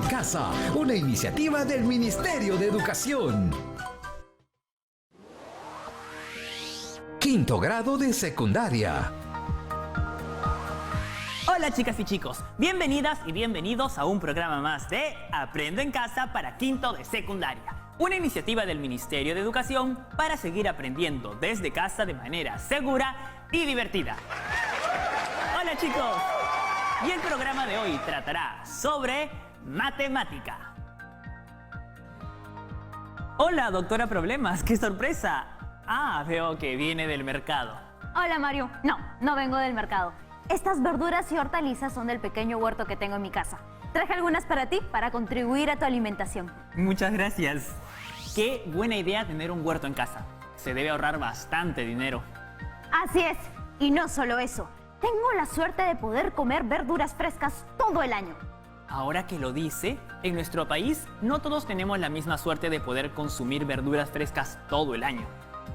Casa, una iniciativa del Ministerio de Educación. Quinto grado de secundaria. Hola chicas y chicos, bienvenidas y bienvenidos a un programa más de Aprendo en Casa para quinto de secundaria. Una iniciativa del Ministerio de Educación para seguir aprendiendo desde casa de manera segura y divertida. Hola chicos, y el programa de hoy tratará sobre matemática. Hola doctora Problemas, qué sorpresa. Veo que viene del mercado. Hola Mario, no vengo del mercado. Estas verduras y hortalizas son del pequeño huerto que tengo en mi casa. Traje algunas para ti, para contribuir a tu alimentación. Muchas gracias. Qué buena idea tener un huerto en casa. Se debe ahorrar bastante dinero. Así es, y no solo eso. Tengo la suerte de poder comer verduras frescas todo el año. Ahora que lo dice, en nuestro país no todos tenemos la misma suerte de poder consumir verduras frescas todo el año.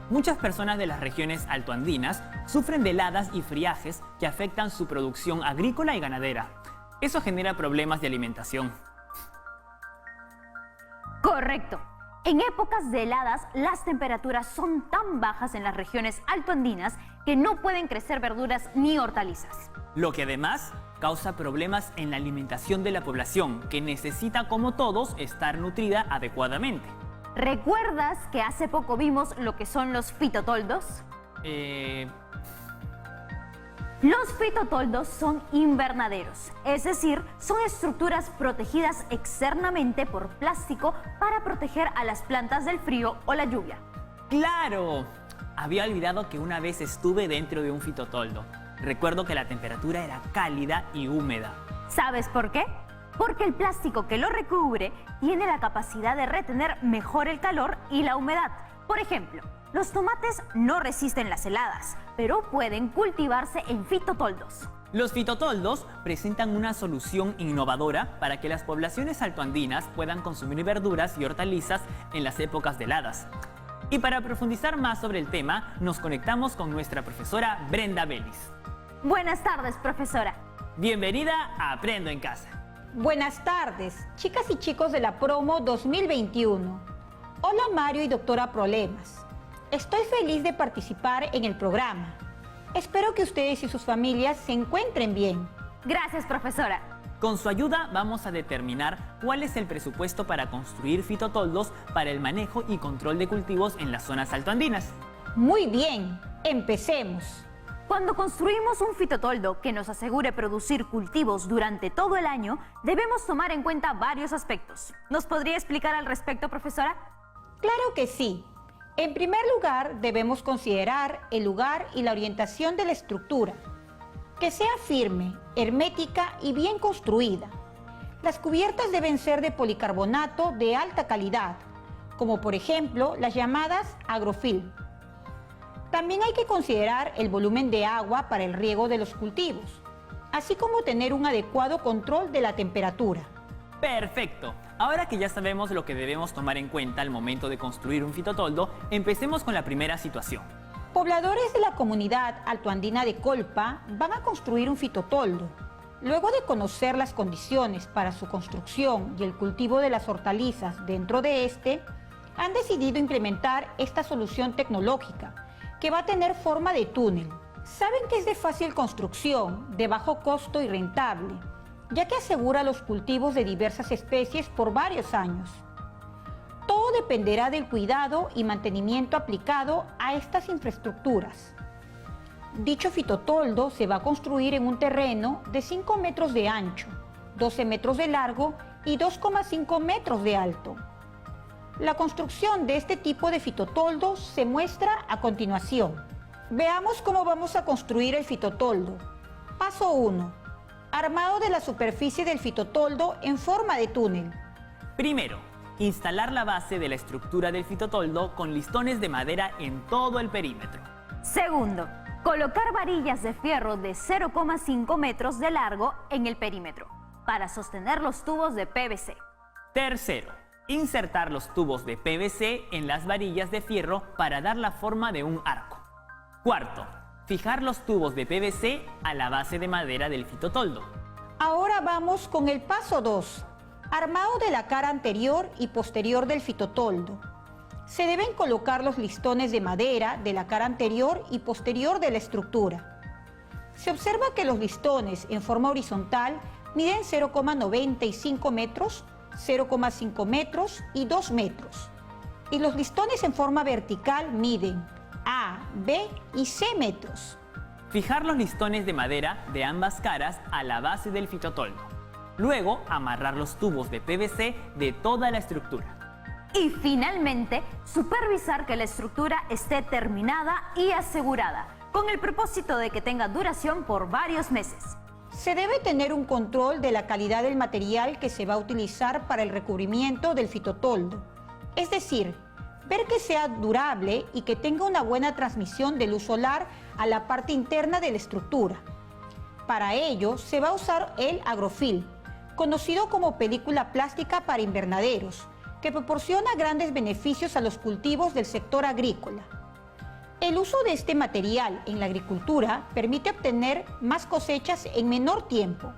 Muchas personas de las regiones altoandinas sufren de heladas y friajes que afectan su producción agrícola y ganadera. Eso genera problemas de alimentación. Correcto. En épocas de heladas, las temperaturas son tan bajas en las regiones altoandinas que no pueden crecer verduras ni hortalizas. Lo que además causa problemas en la alimentación de la población, que necesita, como todos, estar nutrida adecuadamente. ¿Recuerdas que hace poco vimos lo que son los fitotoldos? Los fitotoldos son invernaderos, es decir, son estructuras protegidas externamente por plástico para proteger a las plantas del frío o la lluvia. ¡Claro! Había olvidado que una vez estuve dentro de un fitotoldo. Recuerdo que la temperatura era cálida y húmeda. ¿Sabes por qué? Porque el plástico que lo recubre tiene la capacidad de retener mejor el calor y la humedad. Por ejemplo, los tomates no resisten las heladas, pero pueden cultivarse en fitotoldos. Los fitotoldos presentan una solución innovadora para que las poblaciones altoandinas puedan consumir verduras y hortalizas en las épocas de heladas. Y para profundizar más sobre el tema, nos conectamos con nuestra profesora Brenda Vélez. Buenas tardes, profesora. Bienvenida a Aprendo en Casa. Buenas tardes, chicas y chicos de la promo 2021. Hola Mario y doctora Problemas. Estoy feliz de participar en el programa. Espero que ustedes y sus familias se encuentren bien. Gracias, profesora. Con su ayuda vamos a determinar cuál es el presupuesto para construir fitotoldos para el manejo y control de cultivos en las zonas altoandinas. Muy bien, empecemos. Cuando construimos un fitotoldo que nos asegure producir cultivos durante todo el año, debemos tomar en cuenta varios aspectos. ¿Nos podría explicar al respecto, profesora? Claro que sí. En primer lugar, debemos considerar el lugar y la orientación de la estructura. Que sea firme, hermética y bien construida. Las cubiertas deben ser de policarbonato de alta calidad, como por ejemplo las llamadas agrofilm. También hay que considerar el volumen de agua para el riego de los cultivos, así como tener un adecuado control de la temperatura. ¡Perfecto! Ahora que ya sabemos lo que debemos tomar en cuenta al momento de construir un fitotoldo, empecemos con la primera situación. Pobladores de la comunidad altoandina de Colpa van a construir un fitotoldo. Luego de conocer las condiciones para su construcción y el cultivo de las hortalizas dentro de este, han decidido implementar esta solución tecnológica, que va a tener forma de túnel. Saben que es de fácil construcción, de bajo costo y rentable, ya que asegura los cultivos de diversas especies por varios años. Todo dependerá del cuidado y mantenimiento aplicado a estas infraestructuras. Dicho fitotoldo se va a construir en un terreno de 5 metros de ancho, 12 metros de largo y 2,5 metros de alto. La construcción de este tipo de fitotoldos se muestra a continuación. Veamos cómo vamos a construir el fitotoldo. Paso 1. Armado de la superficie del fitotoldo en forma de túnel. Primero, instalar la base de la estructura del fitotoldo con listones de madera en todo el perímetro. Segundo, colocar varillas de fierro de 0,5 metros de largo en el perímetro para sostener los tubos de PVC. Tercero, insertar los tubos de PVC en las varillas de fierro para dar la forma de un arco. Cuarto, fijar los tubos de PVC a la base de madera del fitotoldo. Ahora vamos con el paso 2. Armado de la cara anterior y posterior del fitotoldo. Se deben colocar los listones de madera de la cara anterior y posterior de la estructura. Se observa que los listones en forma horizontal miden 0,95 metros, 0,5 metros y 2 metros. Y los listones en forma vertical miden A, B y C metros. Fijar los listones de madera de ambas caras a la base del fitotoldo. Luego, amarrar los tubos de PVC de toda la estructura. Y finalmente, supervisar que la estructura esté terminada y asegurada, con el propósito de que tenga duración por varios meses. Se debe tener un control de la calidad del material que se va a utilizar para el recubrimiento del fitotoldo. Es decir, ver que sea durable y que tenga una buena transmisión de luz solar a la parte interna de la estructura. Para ello, se va a usar el agrofilm, conocido como película plástica para invernaderos, que proporciona grandes beneficios a los cultivos del sector agrícola. El uso de este material en la agricultura permite obtener más cosechas en menor tiempo,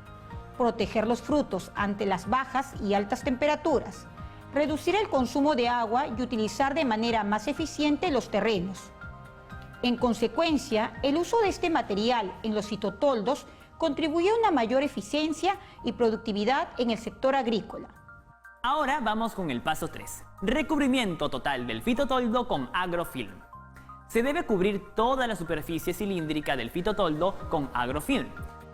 proteger los frutos ante las bajas y altas temperaturas, reducir el consumo de agua y utilizar de manera más eficiente los terrenos. En consecuencia, el uso de este material en los fitotoldos contribuye a una mayor eficiencia y productividad en el sector agrícola. Ahora vamos con el paso 3. Recubrimiento total del fitotoldo con agrofilm. Se debe cubrir toda la superficie cilíndrica del fitotoldo con agrofilm.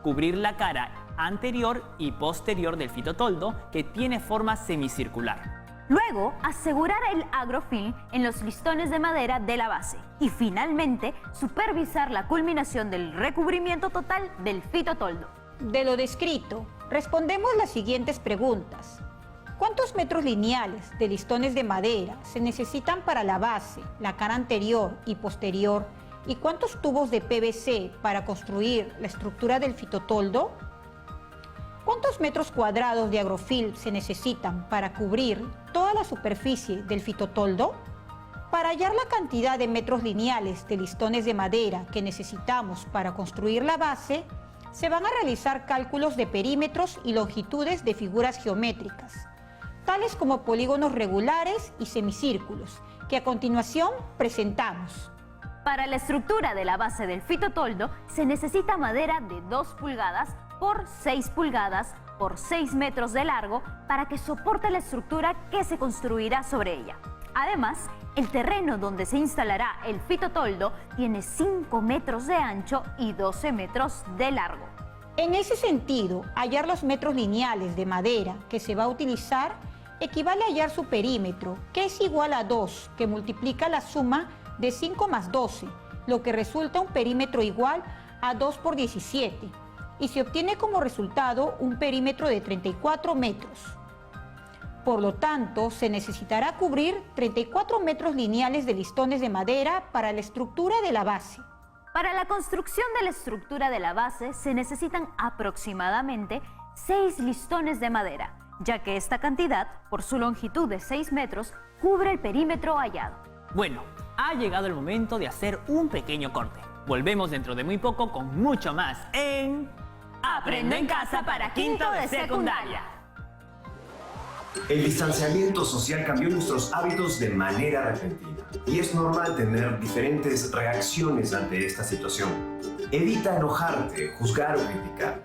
Cubrir la cara anterior y posterior del fitotoldo, que tiene forma semicircular. Luego, asegurar el agrofilm en los listones de madera de la base. Y finalmente, supervisar la culminación del recubrimiento total del fitotoldo. De lo descrito, respondemos las siguientes preguntas. ¿Cuántos metros lineales de listones de madera se necesitan para la base, la cara anterior y posterior? ¿Y cuántos tubos de PVC para construir la estructura del fitotoldo? ¿Cuántos metros cuadrados de agrofilm se necesitan para cubrir toda la superficie del fitotoldo? Para hallar la cantidad de metros lineales de listones de madera que necesitamos para construir la base, se van a realizar cálculos de perímetros y longitudes de figuras geométricas, tales como polígonos regulares y semicírculos, que a continuación presentamos. Para la estructura de la base del fitotoldo se necesita madera de 2 pulgadas por 6 pulgadas por 6 metros de largo para que soporte la estructura que se construirá sobre ella. Además, el terreno donde se instalará el fitotoldo tiene 5 metros de ancho y 12 metros de largo. En ese sentido, hallar los metros lineales de madera que se va a utilizar equivale a hallar su perímetro, que es igual a 2, que multiplica la suma de 5 más 12, lo que resulta un perímetro igual a 2 por 17, y se obtiene como resultado un perímetro de 34 metros. Por lo tanto, se necesitará cubrir 34 metros lineales de listones de madera para la estructura de la base. Para la construcción de la estructura de la base se necesitan aproximadamente 6 listones de madera, ya que esta cantidad, por su longitud de 6 metros, cubre el perímetro hallado. Bueno, ha llegado el momento de hacer un pequeño corte. Volvemos dentro de muy poco con mucho más en Aprendo en Casa para quinto de secundaria. El distanciamiento social cambió nuestros hábitos de manera repentina y es normal tener diferentes reacciones ante esta situación. Evita enojarte, juzgar o criticar,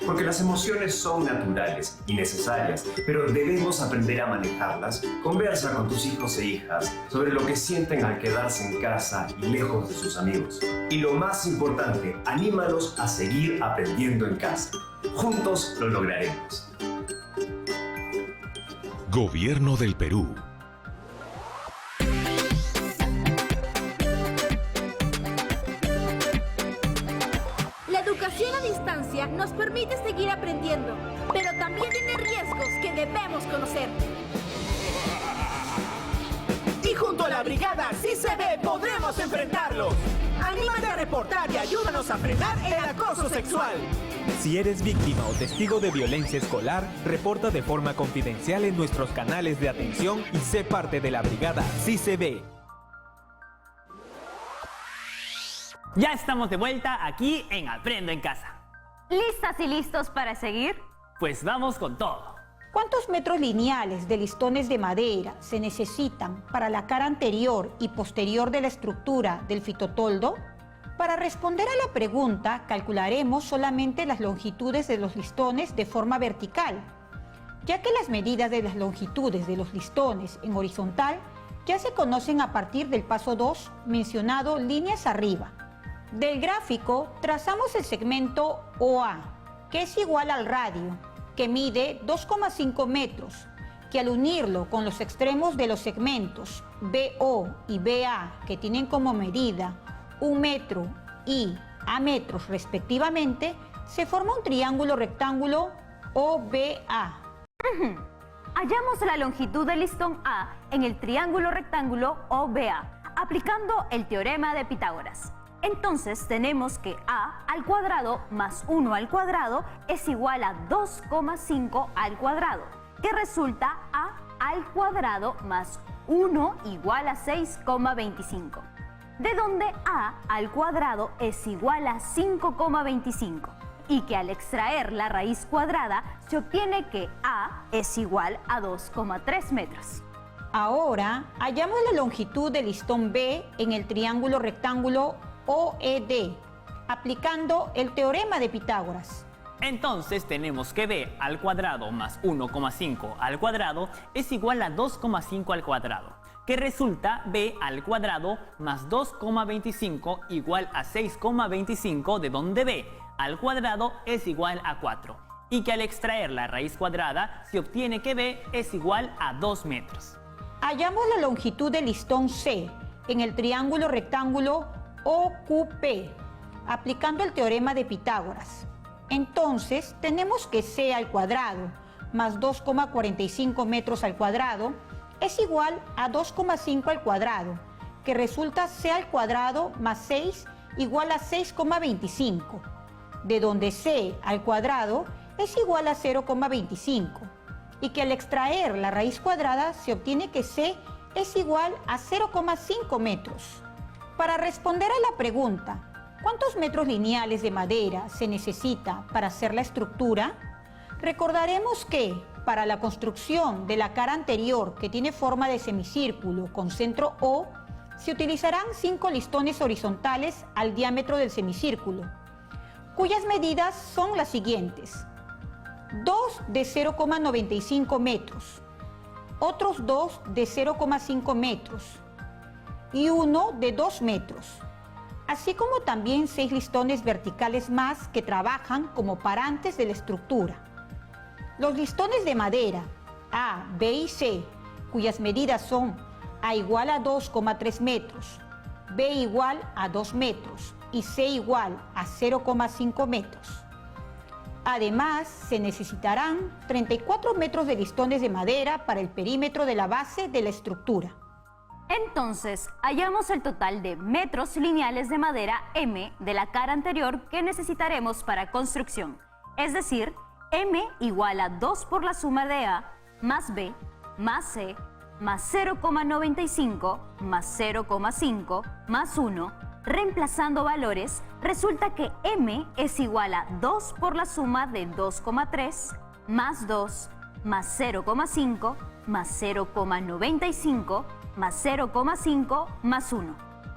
porque las emociones son naturales y necesarias, pero debemos aprender a manejarlas. Conversa con tus hijos e hijas sobre lo que sienten al quedarse en casa y lejos de sus amigos. Y lo más importante, anímalos a seguir aprendiendo en casa. Juntos lo lograremos. Gobierno del Perú. La educación a distancia nos permite seguir aprendiendo, pero también tiene riesgos que debemos conocer. Y junto a la brigada CICB podremos enfrentarlos. Anímate a reportar y ayúdanos a frenar el acoso sexual. Si eres víctima o testigo de violencia escolar, reporta de forma confidencial en nuestros canales de atención y sé parte de la brigada CICB. Ya estamos de vuelta aquí en Aprendo en Casa. ¿Listas y listos para seguir? Pues vamos con todo. ¿Cuántos metros lineales de listones de madera se necesitan para la cara anterior y posterior de la estructura del fitotoldo? Para responder a la pregunta, calcularemos solamente las longitudes de los listones de forma vertical, ya que las medidas de las longitudes de los listones en horizontal ya se conocen a partir del paso 2 mencionado líneas arriba. Del gráfico trazamos el segmento OA, que es igual al radio, que mide 2,5 metros, que al unirlo con los extremos de los segmentos BO y BA, que tienen como medida 1 metro y A metros respectivamente, se forma un triángulo rectángulo OBA. Hallamos la longitud del listón A en el triángulo rectángulo OBA, aplicando el teorema de Pitágoras. Entonces tenemos que A al cuadrado más 1 al cuadrado es igual a 2,5 al cuadrado, que resulta A al cuadrado más 1 igual a 6,25. De donde A al cuadrado es igual a 5,25 y que al extraer la raíz cuadrada se obtiene que A es igual a 2,3 metros. Ahora hallamos la longitud del listón B en el triángulo rectángulo OED, aplicando el teorema de Pitágoras. Entonces tenemos que B al cuadrado más 1,5 al cuadrado es igual a 2,5 al cuadrado, que resulta B al cuadrado más 2,25 igual a 6,25, de donde B al cuadrado es igual a 4, y que al extraer la raíz cuadrada se obtiene que B es igual a 2 metros. Hallamos la longitud del listón C en el triángulo rectángulo OQP, aplicando el teorema de Pitágoras. Entonces, tenemos que C al cuadrado más 2,45 metros al cuadrado es igual a 2,5 al cuadrado, que resulta C al cuadrado más 6 igual a 6,25, de donde C al cuadrado es igual a 0,25, y que al extraer la raíz cuadrada se obtiene que C es igual a 0,5 metros. Para responder a la pregunta, ¿cuántos metros lineales de madera se necesita para hacer la estructura? Recordaremos que para la construcción de la cara anterior, que tiene forma de semicírculo con centro O, se utilizarán 5 listones horizontales al diámetro del semicírculo, cuyas medidas son las siguientes: 2 de 0,95 metros, otros 2 de 0,5 metros y uno de 2 metros, así como también 6 listones verticales más que trabajan como parantes de la estructura. Los listones de madera A, B y C, cuyas medidas son A igual a 2,3 metros, B igual a 2 metros y C igual a 0,5 metros. Además, se necesitarán 34 metros de listones de madera para el perímetro de la base de la estructura. Entonces, hallamos el total de metros lineales de madera M de la cara anterior que necesitaremos para construcción. Es decir, M igual a 2 por la suma de A más B más C más 0,95 más 0,5 más 1. Reemplazando valores, resulta que M es igual a 2 por la suma de 2,3 más 2 más 0,5 más 0,95 más 0,5 más 1.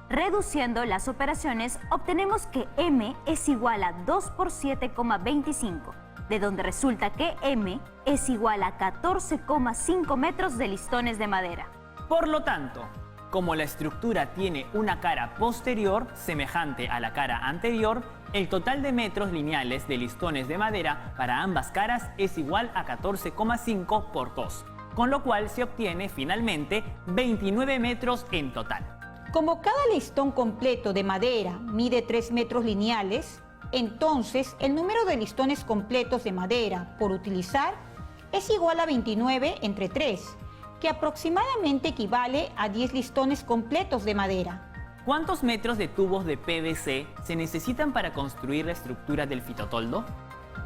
Reduciendo las operaciones, obtenemos que M es igual a 2 por 7,25, de donde resulta que M es igual a 14,5 metros de listones de madera. Por lo tanto, como la estructura tiene una cara posterior semejante a la cara anterior, el total de metros lineales de listones de madera para ambas caras es igual a 14,5 por 2, con lo cual se obtiene finalmente 29 metros en total. Como cada listón completo de madera mide 3 metros lineales, entonces el número de listones completos de madera por utilizar es igual a 29 entre 3, que aproximadamente equivale a 10 listones completos de madera. ¿Cuántos metros de tubos de PVC se necesitan para construir la estructura del fitotoldo?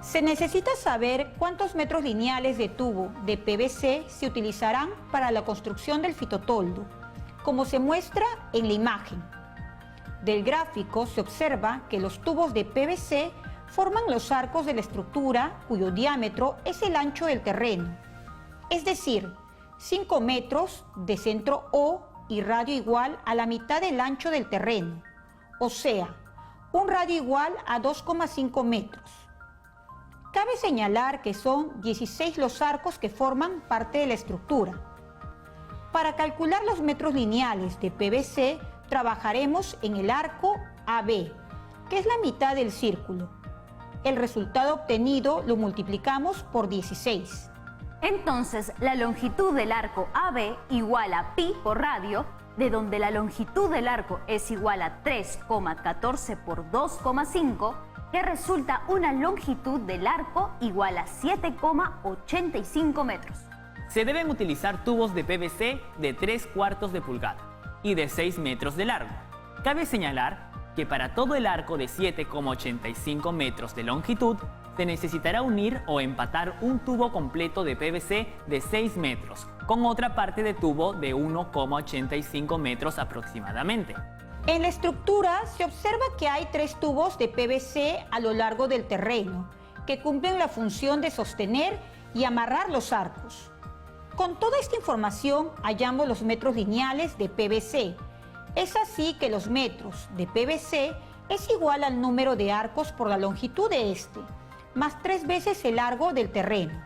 Se necesita saber cuántos metros lineales de tubo de PVC se utilizarán para la construcción del fitotoldo, como se muestra en la imagen. Del gráfico se observa que los tubos de PVC forman los arcos de la estructura cuyo diámetro es el ancho del terreno. es decir, 5 metros de centro O y radio igual a la mitad del ancho del terreno, o sea, un radio igual a 2,5 metros. Cabe señalar que son 16 los arcos que forman parte de la estructura. Para calcular los metros lineales de PVC, trabajaremos en el arco AB, que es la mitad del círculo. El resultado obtenido lo multiplicamos por 16. Entonces, la longitud del arco AB igual a pi por radio, de donde la longitud del arco es igual a 3,14 por 2,5, que resulta una longitud del arco igual a 7,85 metros. Se deben utilizar tubos de PVC de 3/4 de pulgada y de 6 metros de largo. Cabe señalar que para todo el arco de 7,85 metros de longitud, se necesitará unir o empatar un tubo completo de PVC de 6 metros con otra parte de tubo de 1,85 metros aproximadamente. En la estructura se observa que hay 3 tubos de PVC a lo largo del terreno que cumplen la función de sostener y amarrar los arcos. Con toda esta información hallamos los metros lineales de PVC. Es así que los metros de PVC es igual al número de arcos por la longitud de este, más 3 veces el largo del terreno.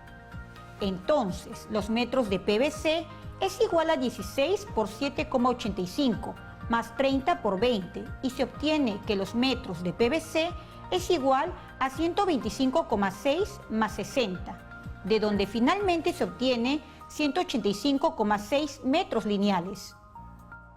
Entonces, los metros de PVC es igual a 16 por 7,85 más 30 por 20 y se obtiene que los metros de PVC es igual a 125,6 más 60, de donde finalmente se obtiene 185,6 metros lineales.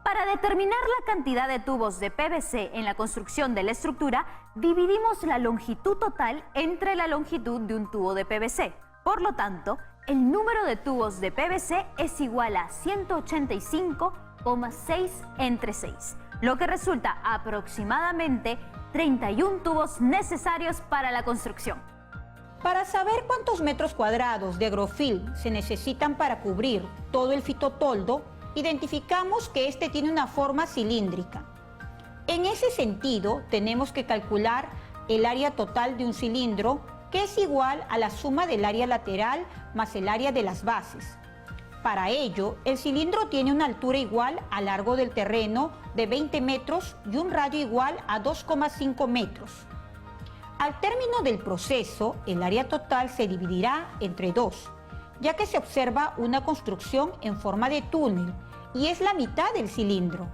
Para determinar la cantidad de tubos de PVC en la construcción de la estructura, dividimos la longitud total entre la longitud de un tubo de PVC. Por lo tanto, el número de tubos de PVC es igual a 185,6 entre 6, lo que resulta aproximadamente 31 tubos necesarios para la construcción. Para saber cuántos metros cuadrados de agrofilm se necesitan para cubrir todo el fitotoldo, identificamos que este tiene una forma cilíndrica. En ese sentido, tenemos que calcular el área total de un cilindro, que es igual a la suma del área lateral más el área de las bases. Para ello, el cilindro tiene una altura igual al largo del terreno de 20 metros y un radio igual a 2,5 metros. Al término del proceso, el área total se dividirá entre 2, ya que se observa una construcción en forma de túnel y es la mitad del cilindro.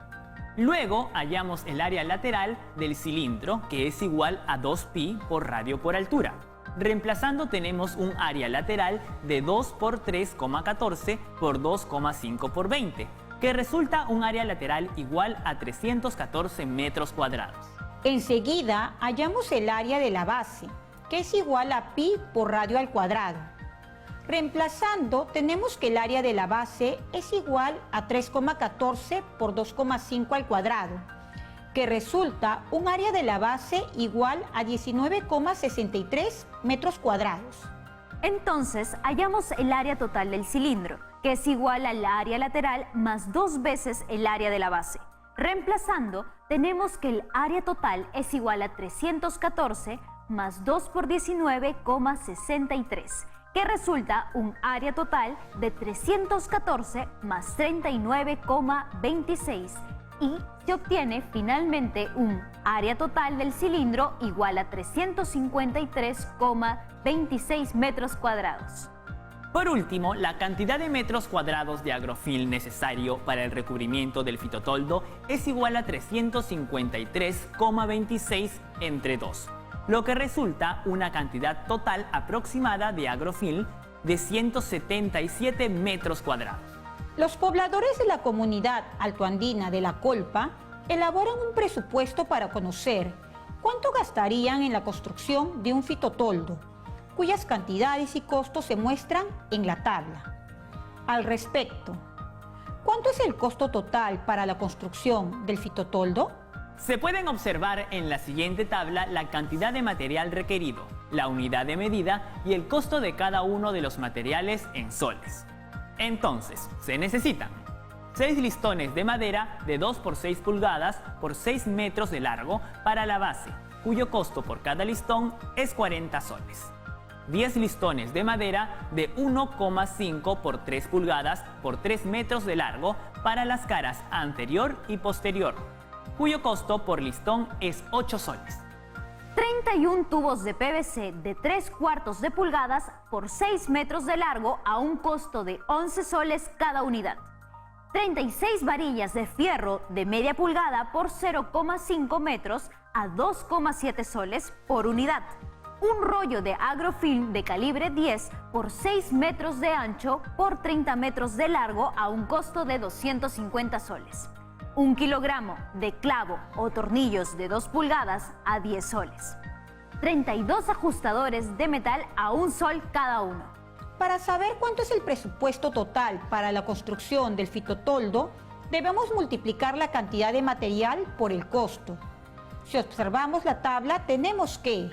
Luego hallamos el área lateral del cilindro, que es igual a 2pi por radio por altura. Reemplazando tenemos un área lateral de 2 por 3,14 por 2,5 por 20, que resulta un área lateral igual a 314 metros cuadrados. Enseguida hallamos el área de la base, que es igual a pi por radio al cuadrado. Reemplazando, tenemos que el área de la base es igual a 3,14 por 2,5 al cuadrado, que resulta un área de la base igual a 19,63 metros cuadrados. Entonces, hallamos el área total del cilindro, que es igual al área lateral más 2 veces el área de la base. Reemplazando, tenemos que el área total es igual a 314 más 2 por 19,63, que resulta un área total de 314 más 39,26 y se obtiene finalmente un área total del cilindro igual a 353,26 metros cuadrados. Por último, la cantidad de metros cuadrados de agrofilm necesario para el recubrimiento del fitotoldo es igual a 353,26 entre 2, lo que resulta una cantidad total aproximada de agrofilm de 177 metros cuadrados. Los pobladores de la comunidad altoandina de La Colpa elaboran un presupuesto para conocer cuánto gastarían en la construcción de un fitotoldo, cuyas cantidades y costos se muestran en la tabla. Al respecto, ¿cuánto es el costo total para la construcción del fitotoldo? Se pueden observar en la siguiente tabla la cantidad de material requerido, la unidad de medida y el costo de cada uno de los materiales en soles. Entonces, se necesitan 6 listones de madera de 2 por 6 pulgadas por 6 metros de largo para la base, cuyo costo por cada listón es 40 soles. 10 listones de madera de 1,5 por 3 pulgadas por 3 metros de largo para las caras anterior y posterior, cuyo costo por listón es 8 soles. 31 tubos de PVC de 3/4 de pulgadas por 6 metros de largo a un costo de 11 soles cada unidad. 36 varillas de fierro de media pulgada por 0,5 metros a 2,7 soles por unidad. Un rollo de agrofilm de calibre 10 por 6 metros de ancho por 30 metros de largo a un costo de 250 soles. 1 kilogramo de clavo o tornillos de 2 pulgadas a 10 soles. 32 ajustadores de metal a 1 sol cada uno. Para saber cuánto es el presupuesto total para la construcción del fitotoldo, debemos multiplicar la cantidad de material por el costo. Si observamos la tabla, tenemos que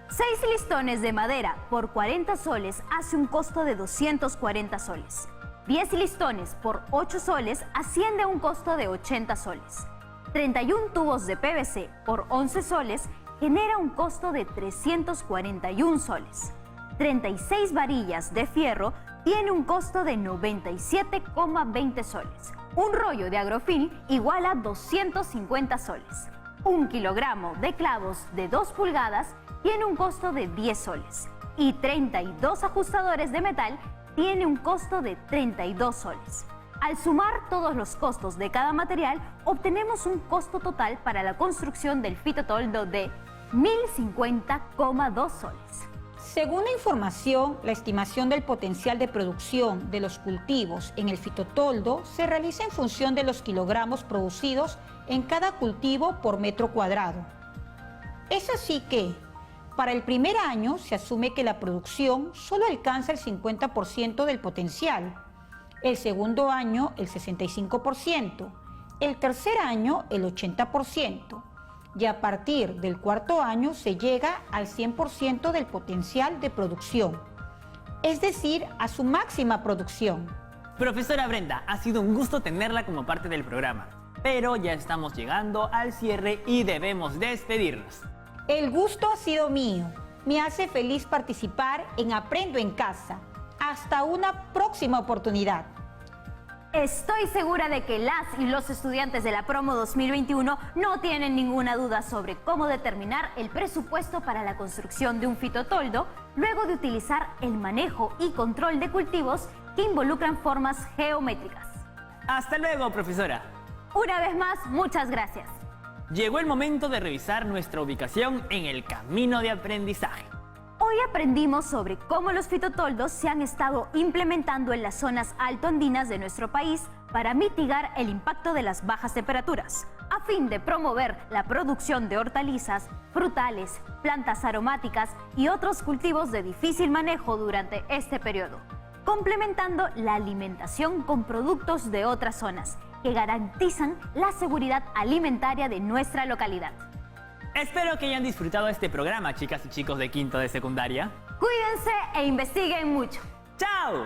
6 listones de madera por 40 soles hace un costo de 240 soles. 10 listones por 8 soles asciende a un costo de 80 soles. 31 tubos de PVC por 11 soles genera un costo de 341 soles. 36 varillas de fierro tiene un costo de 97,20 soles. Un rollo de agrofilm igual a 250 soles. 1 kilogramo de clavos de 2 pulgadas tiene un costo de 10 soles. Y 32 ajustadores de metal tiene un costo de 32 soles. Al sumar todos los costos de cada material, obtenemos un costo total para la construcción del fitotoldo de 1.050,2 soles. Según la información, la estimación del potencial de producción de los cultivos en el fitotoldo se realiza en función de los kilogramos producidos en cada cultivo por metro cuadrado. Es así que, para el primer año se asume que la producción solo alcanza el 50% del potencial, el segundo año el 65%, el tercer año el 80%, y a partir del cuarto año se llega al 100% del potencial de producción, es decir, a su máxima producción. Profesora Brenda, ha sido un gusto tenerla como parte del programa, pero ya estamos llegando al cierre y debemos despedirnos. El gusto ha sido mío. Me hace feliz participar en Aprendo en Casa. Hasta una próxima oportunidad. Estoy segura de que las y los estudiantes de la Promo 2021 no tienen ninguna duda sobre cómo determinar el presupuesto para la construcción de un fitotoldo luego de utilizar el manejo y control de cultivos que involucran formas geométricas. Hasta luego, profesora. Una vez más, muchas gracias. Llegó el momento de revisar nuestra ubicación en el camino de aprendizaje. Hoy aprendimos sobre cómo los fitotoldos se han estado implementando en las zonas altoandinas de nuestro país para mitigar el impacto de las bajas temperaturas, a fin de promover la producción de hortalizas, frutales, plantas aromáticas y otros cultivos de difícil manejo durante este periodo, complementando la alimentación con productos de otras zonas que garantizan la seguridad alimentaria de nuestra localidad. Espero que hayan disfrutado este programa, chicas y chicos de quinto de secundaria. Cuídense e investiguen mucho. ¡Chao!